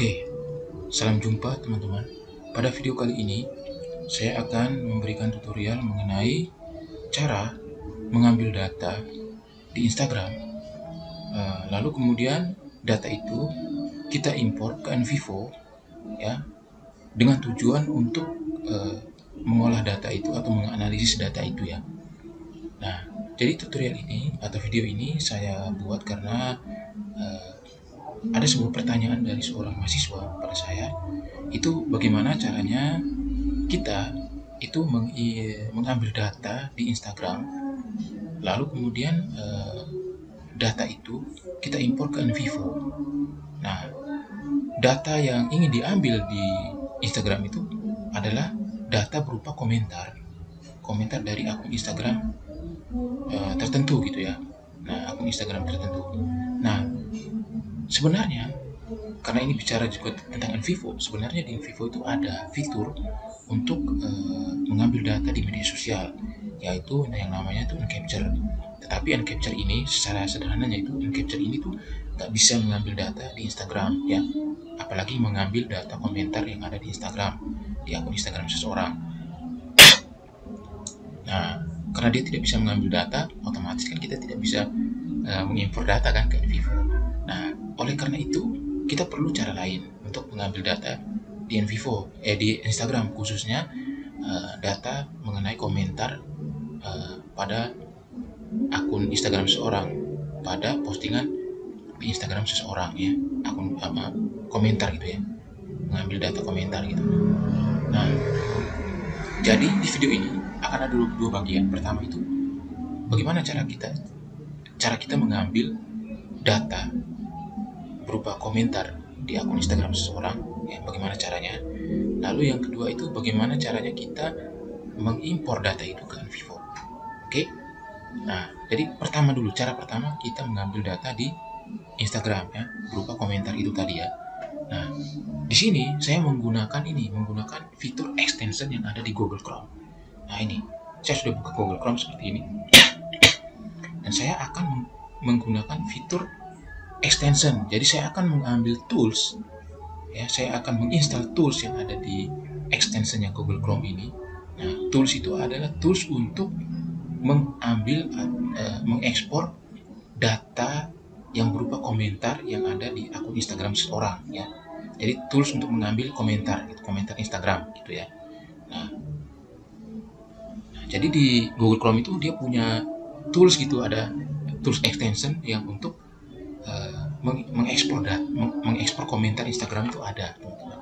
Oke, salam jumpa teman-teman. Pada video kali ini, saya akan memberikan tutorial mengenai cara mengambil data di Instagram. Lalu kemudian data itu kita import ke Envivo, ya, dengan tujuan untuk mengolah data itu atau menganalisis data itu, ya. Nah, jadi tutorial ini atau video ini saya buat karena ada sebuah pertanyaan dari seorang mahasiswa pada saya, itu bagaimana caranya kita itu mengambil data di Instagram, lalu kemudian data itu kita import ke Envivo. Nah, data yang ingin diambil di Instagram itu adalah data berupa komentar dari akun Instagram tertentu gitu ya. Nah, akun Instagram tertentu. Nah, sebenarnya karena ini bicara juga tentang Envivo, sebenarnya di Envivo itu ada fitur untuk mengambil data di media sosial, yaitu yang namanya itu Encapture. Tetapi Encapture ini secara sederhananya itu Encapture ini tuh nggak bisa mengambil data di Instagram, ya, apalagi mengambil data komentar yang ada di Instagram, di akun Instagram seseorang. Nah, karena dia tidak bisa mengambil data, otomatis kan kita tidak bisa mengimpor data kan ke Envivo. Nah, oleh karena itu kita perlu cara lain untuk mengambil data di Envivo, di Instagram khususnya data mengenai komentar pada akun Instagram seseorang, pada postingan di Instagram seseorang, ya, akun komentar gitu ya, mengambil data komentar gitu. Nah, jadi di video ini akan ada dua bagian. Pertama itu bagaimana cara kita mengambil data berupa komentar di akun Instagram seseorang, ya, bagaimana caranya. Lalu yang kedua itu bagaimana caranya kita mengimpor data itu ke Envivo. Oke. Nah, jadi cara pertama kita mengambil data di Instagram, ya, berupa komentar itu tadi, ya. Nah, di sini saya menggunakan fitur extension yang ada di Google Chrome. Nah, ini saya sudah buka Google Chrome seperti ini, dan saya akan menggunakan fitur extension. Jadi saya akan mengambil tools, ya, saya akan menginstal tools yang ada di extensionnya Google Chrome ini. Nah, tools itu adalah tools untuk mengekspor data yang berupa komentar yang ada di akun Instagram seseorang, ya. Jadi tools untuk mengambil komentar Instagram gitu ya. Nah, jadi di Google Chrome itu dia punya tools gitu, ada tools extension yang untuk mengekspor komentar Instagram itu ada, teman-teman.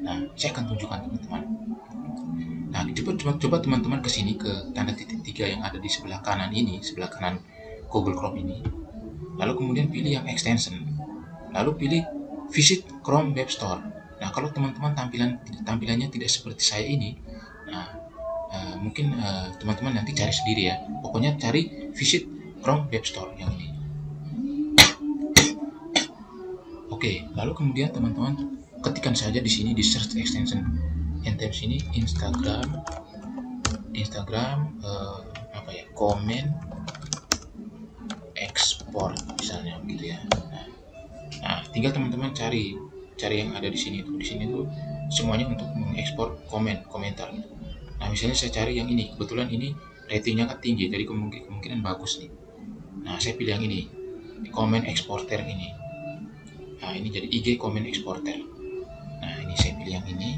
Nah, saya akan tunjukkan teman-teman. Nah, coba teman-teman ke sini ke tanda titik 3 yang ada di sebelah kanan Google Chrome ini. Lalu kemudian pilih yang extension. Lalu pilih visit Chrome Web Store. Nah, kalau teman-teman tampilannya tidak seperti saya ini, nah, mungkin teman-teman nanti cari sendiri ya. Pokoknya cari visit Chrome Web Store yang ini. Oke, lalu kemudian teman-teman ketikkan saja di sini di search extension tab sini Instagram komen export misalnya gitu ya. Nah, tinggal teman-teman cari yang ada di sini tuh. Di sini tuh semuanya untuk mengekspor komentar gitu. Nah, misalnya saya cari yang ini, kebetulan ini ratingnya kan tinggi, jadi kemungkinan bagus nih. Nah, saya pilih yang ini, comment exporter ini. Nah, ini jadi IG comment exporter. Nah, ini saya pilih yang ini.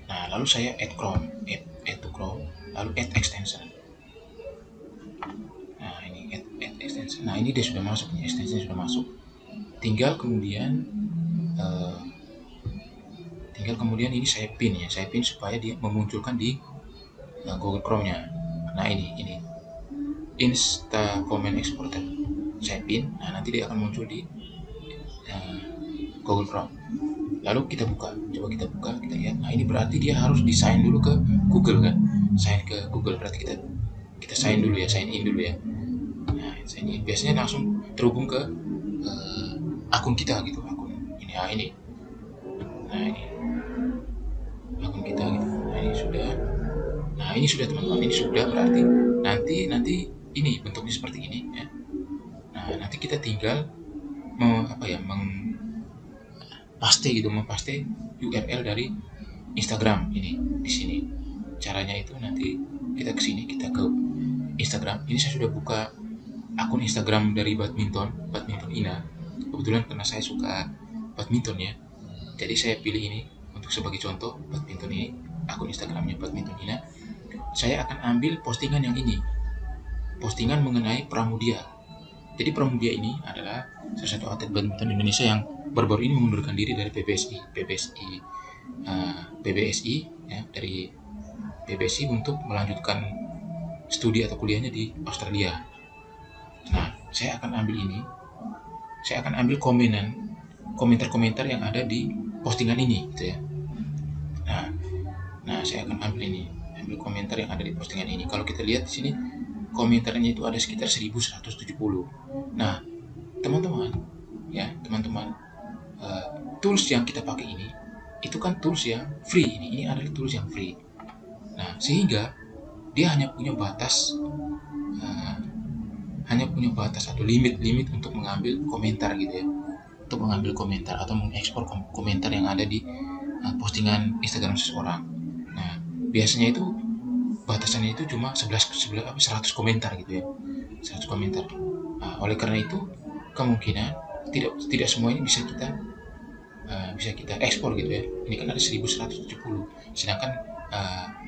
Nah, lalu saya add to Chrome, lalu add extension. Nah, ini add extension. Nah, ini dia sudah masuk, extension sudah masuk. Tinggal kemudian ini saya pin supaya dia memunculkan di Google Chrome-nya. Nah, ini Insta comment exporter. Saya pin. Nah, nanti dia akan muncul di Google Chrome. Lalu kita buka, kita lihat. Nah, ini berarti dia harus di-sign dulu ke Google kan? Sign ke Google berarti kita sign dulu ya, sign in dulu ya. Nah, sign in biasanya langsung terhubung ke akun kita gitu, akun ini. Nah, ini akun kita gitu. Nah, ini sudah teman-teman, ini sudah berarti nanti ini bentuknya seperti ini ya. Nah, nanti kita tinggal paste gitu, mempaste URL dari Instagram ini di sini. Caranya itu nanti kita ke sini, kita ke Instagram. Ini saya sudah buka akun Instagram dari badminton Ina. Kebetulan karena saya suka badminton ya. Jadi saya pilih ini untuk sebagai contoh badminton ini, akun Instagramnya badminton Ina. Saya akan ambil postingan yang ini, postingan mengenai Pramudia. Jadi Pramudia ini adalah salah satu atlet badminton Indonesia yang baru-baru ini mengundurkan diri dari PBSI ya, dari PBSI untuk melanjutkan studi atau kuliahnya di Australia. Nah, saya akan ambil ini, saya akan ambil komentar-komentar yang ada di postingan ini, gitu ya. Nah, saya akan ambil komentar yang ada di postingan ini. Kalau kita lihat di sini, komentarnya itu ada sekitar 1170. Nah, teman-teman, tools yang kita pakai ini, itu kan tools yang free. Ini adalah tools yang free. Nah, sehingga dia hanya punya batas atau limit untuk mengambil komentar gitu ya, untuk mengambil komentar atau mengekspor komentar yang ada di postingan Instagram seseorang. Nah, biasanya itu batasannya itu cuma 100 komentar gitu ya, 100 komentar. Nah, oleh karena itu kemungkinan tidak semua ini bisa kita ekspor gitu ya. Ini kan ada 1170, sedangkan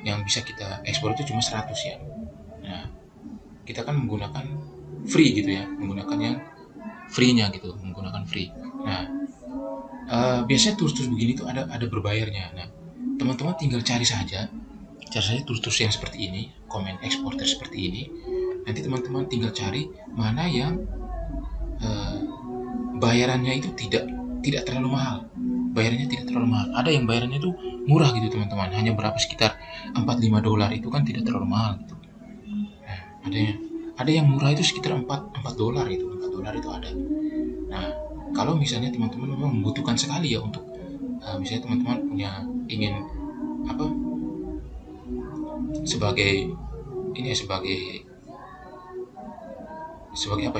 yang bisa kita ekspor itu cuma 100 ya. Nah, kita kan menggunakan free gitu ya, menggunakan yang free-nya gitu, menggunakan free. Nah, biasanya tools begini tuh ada berbayarnya. Nah, teman-teman tinggal cari saja tools yang seperti ini, comment exporter seperti ini. Nanti teman-teman tinggal cari mana yang bayarannya itu tidak terlalu mahal. Bayarannya tidak terlalu mahal. Ada yang bayarannya itu murah gitu teman-teman, hanya berapa sekitar $4-5 itu kan tidak terlalu mahal gitu. Nah, ada yang murah itu sekitar $4 itu, $4 itu ada. Nah, kalau misalnya teman-teman memang membutuhkan sekali ya untuk misalnya teman-teman ingin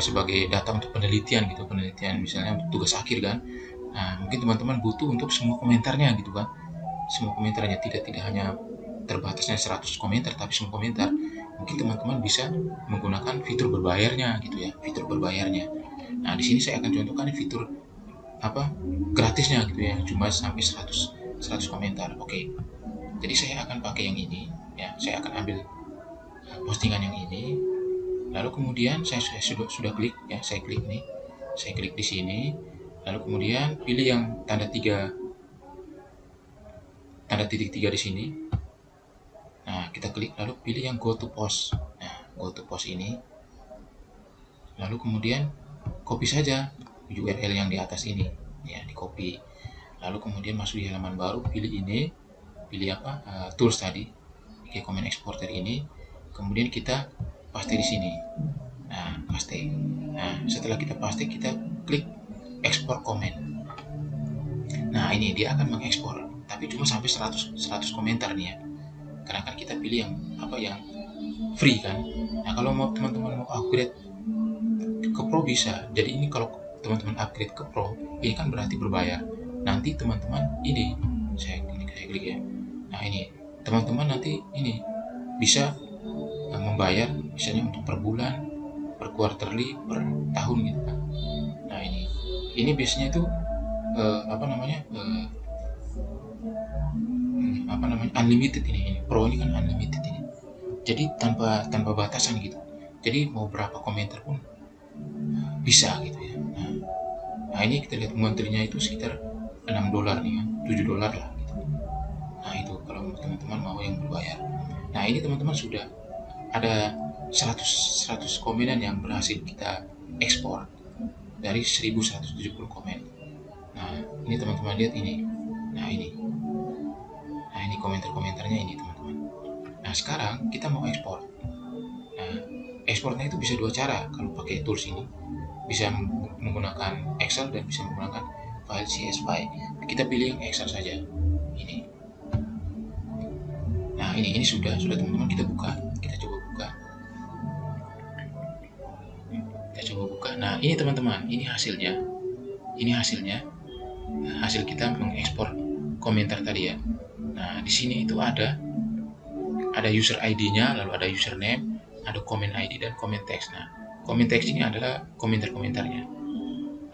sebagai data untuk penelitian misalnya untuk tugas akhir kan. Nah, mungkin teman-teman butuh untuk semua komentarnya gitu kan, semua komentarnya, tidak hanya terbatasnya 100 komentar tapi semua komentar. Mungkin teman-teman bisa menggunakan fitur berbayarnya gitu ya, fitur berbayarnya. Nah, di sini saya akan contohkan fitur gratisnya gitu ya, cuma sampai 100 komentar. Oke. Jadi saya akan pakai yang ini ya, saya akan ambil postingan yang ini, lalu kemudian saya sudah klik ya, saya klik di sini, lalu kemudian pilih yang tanda titik 3 di sini. Nah, kita klik lalu pilih yang go to post. Nah, go to post ini, lalu kemudian copy saja URL yang di atas ini ya, di copy, lalu kemudian masuk di halaman baru, pilih tools tadi, comment exporter ini, kemudian kita paste di sini. Nah, paste. Nah, setelah kita paste, kita klik export comment. Nah, ini dia akan mengekspor, tapi cuma sampai 100 komentar nih ya. Karena kan kita pilih yang free kan. Nah, kalau teman-teman mau upgrade ke Pro bisa. Jadi ini kalau teman-teman upgrade ke Pro, ini kan berarti berbayar. Nanti teman-teman ini saya klik ya. Nah, ini teman-teman nanti ini bisa membayar misalnya untuk per bulan, per quarterly, per tahun gitu kan. Nah, ini biasanya itu unlimited ini Pro ini kan unlimited ini. Jadi tanpa batasan gitu. Jadi mau berapa komentar pun bisa gitu ya. Nah, ini kita lihat monthly-nya itu sekitar $6 nih kan, $7 lah gitu. Nah, itu kalau teman-teman mau yang berbayar. Nah, ini teman-teman sudah ada 100 komenan yang berhasil kita ekspor dari 1170 komen. Nah, ini teman-teman lihat ini. Nah, ini komentar-komentarnya ini teman-teman. Nah, sekarang kita mau ekspor. Nah, ekspornya itu bisa dua cara kalau pakai tools ini. Bisa menggunakan Excel dan bisa menggunakan file CSV. Kita pilih yang Excel saja. Ini. Nah, ini sudah teman-teman, kita buka. Kita coba buka. Nah, ini teman-teman, ini hasilnya. hasil kita mengekspor komentar tadi ya. Nah, di sini itu ada user ID-nya, lalu ada username, ada comment ID dan comment text. Nah, comment text ini adalah komentar-komentarnya.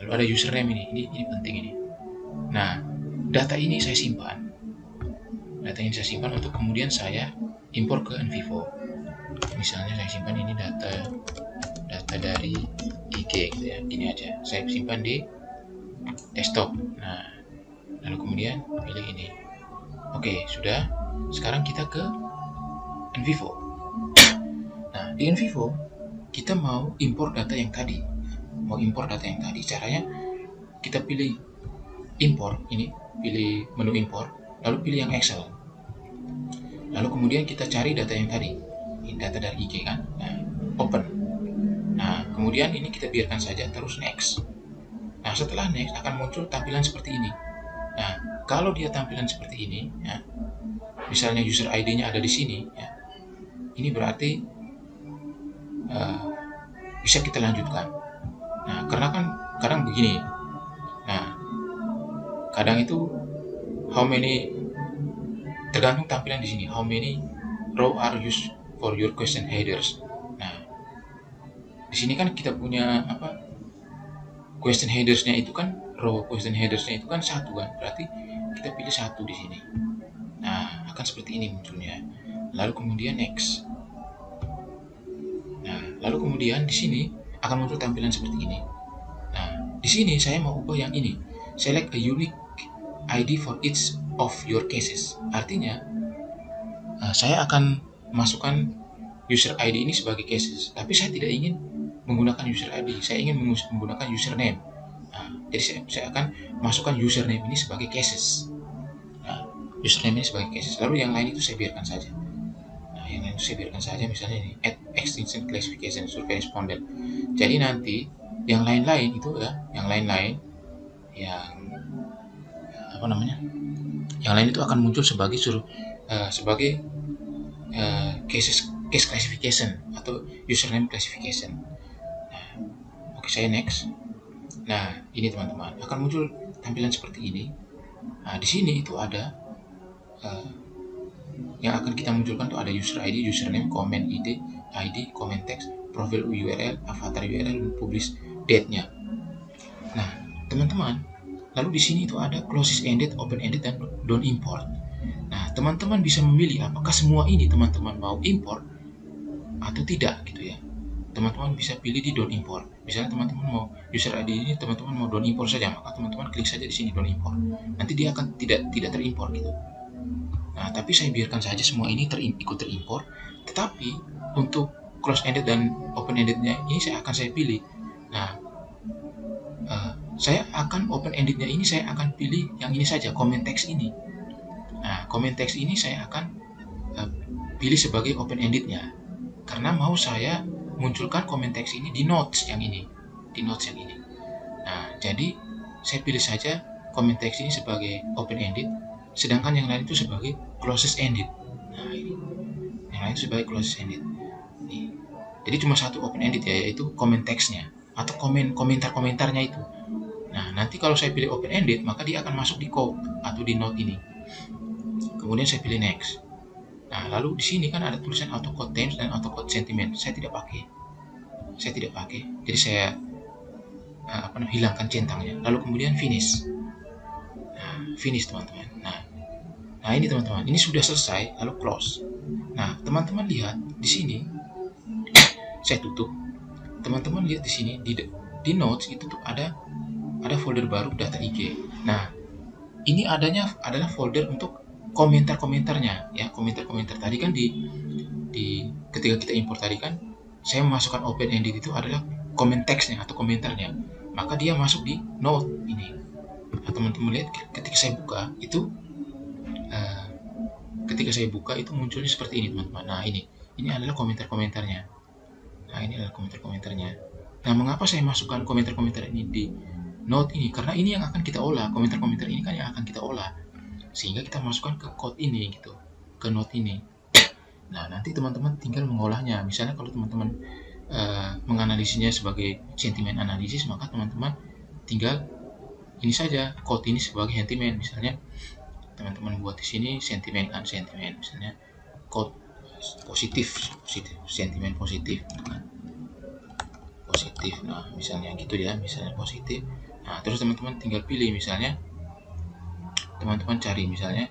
Lalu ada username ini penting ini. Nah, data ini saya simpan. Data ini saya simpan untuk kemudian saya impor ke Envivo. Misalnya saya simpan ini data dari IG gitu ya. Gini aja. Saya simpan di desktop. Nah, lalu kemudian pilih ini. Oke, sudah. Sekarang kita ke Envivo. Nah, di Envivo kita mau impor data yang tadi. Caranya kita pilih impor ini, pilih menu impor, lalu pilih yang Excel. Lalu kemudian kita cari data yang tadi. Ini data dari IG kan. Nah, open. Nah, kemudian ini kita biarkan saja terus next. Nah, setelah next akan muncul tampilan seperti ini. Nah, kalau dia tampilan seperti ini ya, misalnya user ID-nya ada di sini ya, ini berarti bisa kita lanjutkan. Nah, karena kan kadang begini. Nah, kadang itu how many, tergantung tampilan di sini. How many row are used for your question headers. Nah, di sini kan kita punya question headers-nya itu kan, row question headers-nya itu kan satu kan. Berarti kita pilih satu di sini. Nah, akan seperti ini munculnya. Lalu kemudian next. Nah, lalu kemudian di sini akan muncul tampilan seperti ini. Nah, di sini saya mau ubah yang ini. Select a unique ID for each of your cases. Artinya, saya akan masukkan user ID ini sebagai cases. Tapi saya tidak ingin menggunakan user ID. Saya ingin menggunakan username. Nah, jadi saya akan masukkan username ini sebagai cases. Nah, username ini sebagai cases. Lalu yang lain itu saya biarkan saja. Yang lain saya biarkan saja, misalnya ini add extension classification survey respondent. Jadi nanti yang lain-lain itu ya, yang lain itu akan muncul sebagai case classification atau username classification. Nah, oke, saya next. Nah, ini teman-teman akan muncul tampilan seperti ini. Nah, di sini itu ada yang akan kita munculkan tuh ada user ID, username, comment ID, comment text, profile URL, avatar URL, publish date-nya. Nah, teman-teman, lalu di sini itu ada closes ended, open ended, dan don't import. Nah, teman-teman bisa memilih apakah semua ini teman-teman mau import atau tidak gitu ya. Teman-teman bisa pilih di don't import. Misalnya teman-teman mau user ID ini teman-teman mau don't import saja, maka teman-teman klik saja di sini don't import. Nanti dia akan tidak terimport gitu. Nah, tapi saya biarkan saja semua ini ikut terimpor. Tetapi untuk close ended dan open endednya ini saya pilih. Nah, saya akan open endednya ini saya akan pilih yang ini saja, comment text ini. Nah, comment text ini saya akan pilih sebagai open endednya karena mau saya munculkan comment text ini di notes yang ini, Nah, jadi saya pilih saja comment text ini sebagai open ended, sedangkan yang lain itu sebagai closes ended. Nah, ini yang lain itu sebagai closes ended. Nih. Jadi cuma satu open ended ya, yaitu comment text-nya atau komentar-komentarnya itu. Nah, nanti kalau saya pilih open ended, maka dia akan masuk di code atau di note ini. Kemudian saya pilih next. Nah, lalu di sini kan ada tulisan auto code themes dan auto code sentiment. Saya tidak pakai. Jadi saya hilangkan centangnya. Lalu kemudian finish. Nah, finish teman-teman. Nah, ini teman-teman, ini sudah selesai, lalu close. Nah, teman-teman lihat di sini, saya tutup. Teman-teman lihat di sini di notes itu tuh ada folder baru data IG. Nah, ini adalah folder untuk komentar-komentarnya ya. Komentar-komentar tadi kan di ketika kita import tadi kan saya memasukkan open ended itu adalah comment text-nya atau komentarnya. Maka dia masuk di note ini. Nah, teman-teman lihat ketika saya buka itu munculnya seperti ini teman-teman. Nah, ini adalah komentar-komentarnya. Nah, mengapa saya masukkan komentar-komentar ini di note ini? Karena ini yang akan kita olah. Komentar-komentar ini kan yang akan kita olah, sehingga kita masukkan ke code ini gitu, ke note ini. Nah, nanti teman-teman tinggal mengolahnya. Misalnya kalau teman-teman menganalisisnya sebagai sentimen analisis, maka teman-teman tinggal ini saja, quote ini sebagai sentimen. Misalnya teman-teman buat di sini sentimen kan, sentimen misalnya quote positif, sentimen positif kan, positif. Nah misalnya gitu ya, misalnya positif. Nah terus teman-teman tinggal pilih, misalnya teman-teman cari misalnya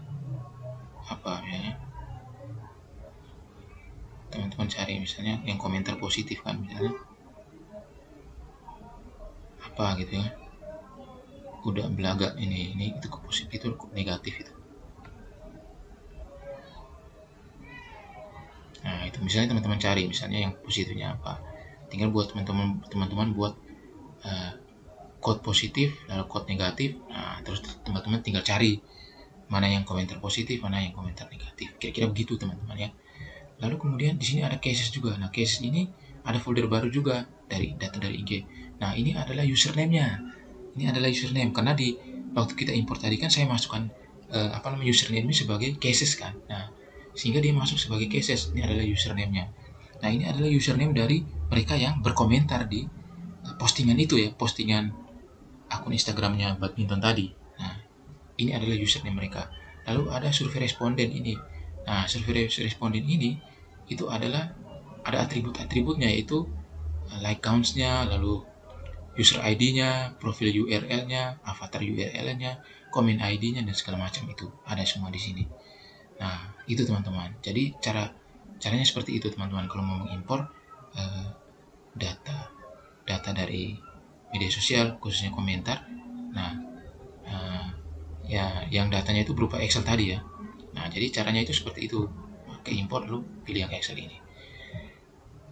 apa ya, teman-teman cari misalnya yang komentar positif kan, misalnya apa gitu ya, udah belaga ini itu positif, itu negatif itu. Nah itu misalnya teman-teman cari misalnya yang positifnya apa, tinggal buat teman-teman buat quote positif lalu quote negatif. Nah terus teman-teman tinggal cari mana yang komentar positif, mana yang komentar negatif, kira-kira begitu teman-teman ya. Lalu kemudian di sini ada cases juga. Nah cases ini ada folder baru juga dari data dari IG. Nah ini adalah username-nya. Ini adalah username, karena di waktu kita import tadi kan saya masukkan username ini sebagai cases kan. Nah sehingga dia masuk sebagai cases. Ini adalah username-nya. Nah ini adalah username dari mereka yang berkomentar di postingan itu ya, postingan akun Instagramnya badminton tadi. Nah ini adalah username mereka. Lalu ada survei responden ini. Nah survei responden ini itu adalah ada atribut-atributnya, yaitu like counts-nya, lalu user ID-nya, profil URL-nya, avatar URL-nya, comment ID-nya, dan segala macam itu ada semua di sini. Nah itu teman-teman. Jadi caranya seperti itu teman-teman kalau mau mengimpor data dari media sosial, khususnya komentar. Nah ya yang datanya itu berupa Excel tadi ya. Nah jadi caranya itu seperti itu, ke import lalu pilih yang Excel ini.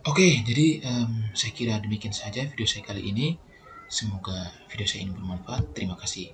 Oke, jadi saya kira demikian saja video saya kali ini. Semoga video saya ini bermanfaat. Terima kasih.